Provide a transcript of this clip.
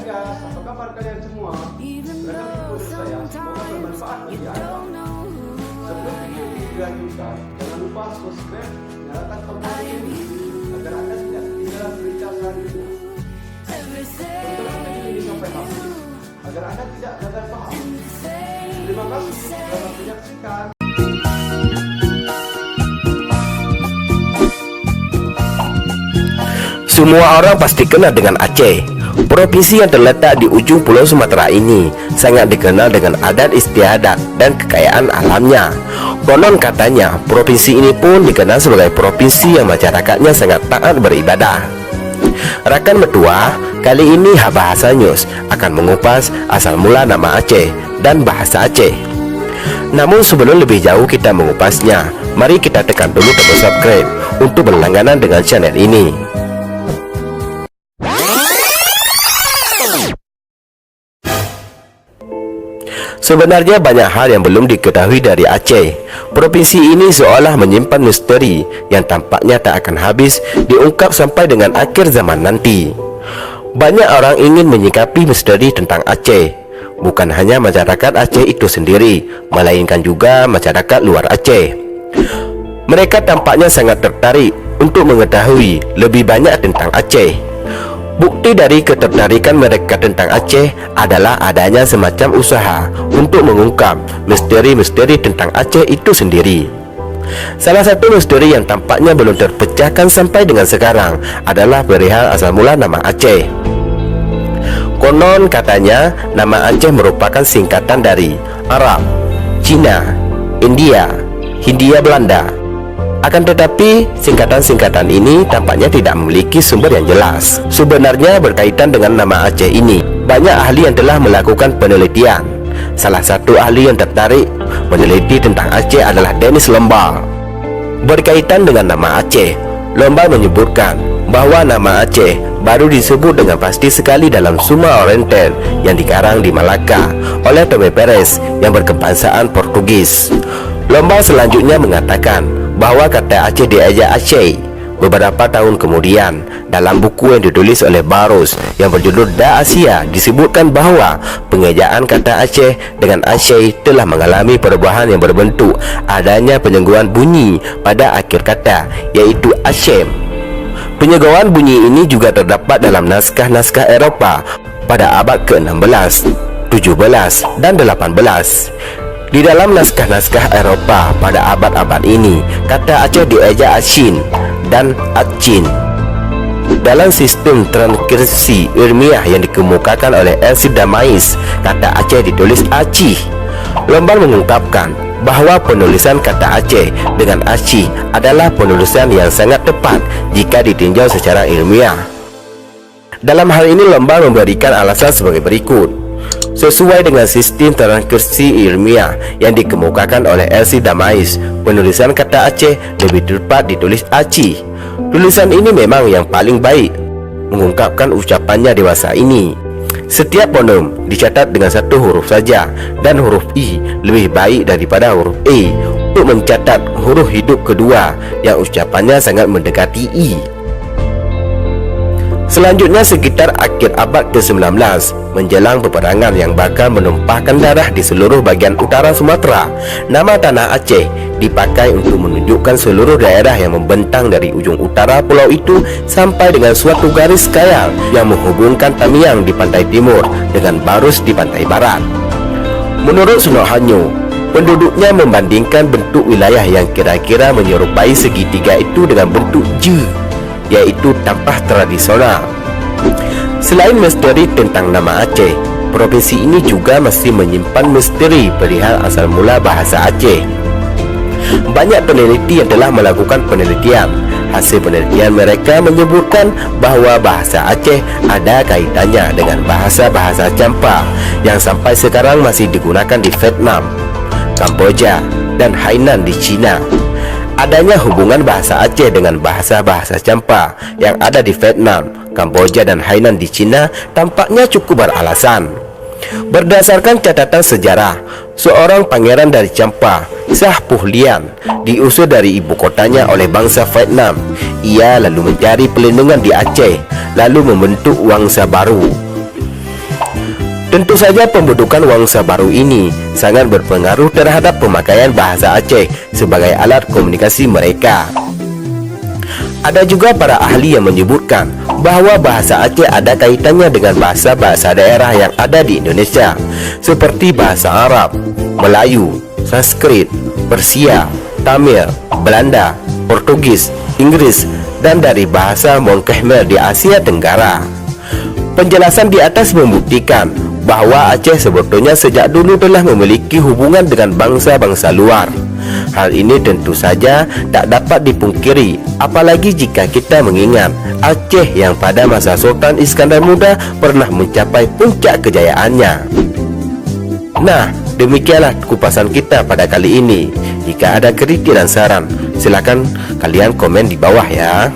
guys, apa kabar kalian semua? Berkat video saya, semoga bermanfaat bagi Anda. Sebelum video ini dilanjutkan, jangan lupa subscribe, nyalakan tombol ini agar Anda tidak ketinggalan berita selanjutnya. Tonton video ini sampai habis agar Anda tidak gagal paham. Terima kasih telah menyaksikan. Semua orang pasti kenal dengan Aceh. Provinsi yang terletak di ujung pulau Sumatera ini sangat dikenal dengan adat istiadat dan kekayaan alamnya. Konon katanya, provinsi ini pun dikenal sebagai provinsi yang masyarakatnya sangat taat beribadah. Rakan Mertua, kali ini Bahasa News akan mengupas asal mula nama Aceh dan bahasa Aceh. Namun sebelum lebih jauh kita mengupasnya, mari kita tekan dulu tombol subscribe untuk berlangganan dengan channel ini. Sebenarnya banyak hal yang belum diketahui dari Aceh. Provinsi ini seolah menyimpan misteri yang tampaknya tak akan habis diungkap sampai dengan akhir zaman nanti. Banyak orang ingin menyikapi misteri tentang Aceh. Bukan hanya masyarakat Aceh itu sendiri, melainkan juga masyarakat luar Aceh. Mereka tampaknya sangat tertarik untuk mengetahui lebih banyak tentang Aceh. Bukti dari ketertarikan mereka tentang Aceh adalah adanya semacam usaha untuk mengungkap misteri-misteri tentang Aceh itu sendiri. Salah satu misteri yang tampaknya belum terpecahkan sampai dengan sekarang adalah perihal asal mula nama Aceh. Konon katanya nama Aceh merupakan singkatan dari Arab, Cina, India, Hindia Belanda. Akan tetapi, singkatan-singkatan ini tampaknya tidak memiliki sumber yang jelas. Sebenarnya berkaitan dengan nama Aceh ini, banyak ahli yang telah melakukan penelitian. Salah satu ahli yang tertarik meneliti tentang Aceh adalah Dennis Lombard. Berkaitan dengan nama Aceh, Lombard menyebutkan bahwa nama Aceh baru disebut dengan pasti sekali dalam Suma Oriental yang dikarang di Malaka oleh Tomé Pires yang berkebangsaan Portugis. Lombard selanjutnya mengatakan bahwa kata Aceh diejak Aceh. Beberapa tahun kemudian, dalam buku yang ditulis oleh Barros yang berjudul Da Asia, disebutkan bahwa pengejaan kata Aceh dengan Aceh telah mengalami perubahan yang berbentuk adanya penyengguan bunyi pada akhir kata, yaitu Aceh. Penyengguan bunyi ini juga terdapat dalam naskah-naskah Eropah pada abad ke-16, 17, dan 18. Di dalam naskah-naskah Eropa pada abad-abad ini, kata Aceh diejak Achin dan Achin. Dalam sistem transkripsi ilmiah yang dikemukakan oleh Elsie Damais, kata Aceh ditulis Acih. Lombard mengungkapkan bahwa penulisan kata Aceh dengan Acih adalah penulisan yang sangat tepat jika ditinjau secara ilmiah. Dalam hal ini Lombard memberikan alasan sebagai berikut. Sesuai dengan sistem transkripsi ilmiah yang dikemukakan oleh Elsie Damais, penulisan kata Aceh lebih tepat ditulis Acih. Tulisan ini memang yang paling baik mengungkapkan ucapannya dewasa ini. Setiap fonem dicatat dengan satu huruf saja, dan huruf I lebih baik daripada huruf E untuk mencatat huruf hidup kedua yang ucapannya sangat mendekati I. Selanjutnya sekitar akhir abad ke-19, menjelang peperangan yang bakal menumpahkan darah di seluruh bagian utara Sumatera, nama tanah Aceh dipakai untuk menunjukkan seluruh daerah yang membentang dari ujung utara pulau itu sampai dengan suatu garis kayal yang menghubungkan Tamiang di pantai timur dengan Barus di pantai barat. Menurut Suno Hanyo, penduduknya membandingkan bentuk wilayah yang kira-kira menyerupai segitiga itu dengan bentuk J, yaitu tampah tradisional. Selain misteri tentang nama Aceh, provinsi ini juga masih menyimpan misteri perihal asal mula bahasa Aceh. Banyak peneliti yang telah melakukan penelitian. Hasil penelitian mereka menyebutkan bahwa bahasa Aceh ada kaitannya dengan bahasa-bahasa Champa yang sampai sekarang masih digunakan di Vietnam, Kamboja, dan Hainan di China. Adanya hubungan bahasa Aceh dengan bahasa-bahasa Champa yang ada di Vietnam, Kamboja, dan Hainan di China tampaknya cukup beralasan. Berdasarkan catatan sejarah, seorang pangeran dari Champa, Shah Puhlian, diusir dari ibu kotanya oleh bangsa Vietnam. Ia lalu mencari perlindungan di Aceh, lalu membentuk wangsa baru. Tentu saja pembentukan Wangsa baru ini sangat berpengaruh terhadap pemakaian bahasa Aceh sebagai alat komunikasi mereka. Ada juga para ahli yang menyebutkan bahwa bahasa Aceh ada kaitannya dengan bahasa-bahasa daerah yang ada di Indonesia, seperti bahasa Arab, Melayu, Sanskrit, Persia, Tamil, Belanda, Portugis, Inggris, dan dari bahasa Mong Khmer di Asia Tenggara. Penjelasan di atas membuktikan bahwa Aceh sebetulnya sejak dulu telah memiliki hubungan dengan bangsa-bangsa luar. Hal ini tentu saja tak dapat dipungkiri, apalagi jika kita mengingat Aceh yang pada masa Sultan Iskandar Muda pernah mencapai puncak kejayaannya. Nah, demikianlah kupasan kita pada kali ini. Jika ada kritik dan saran, silakan kalian komen di bawah ya.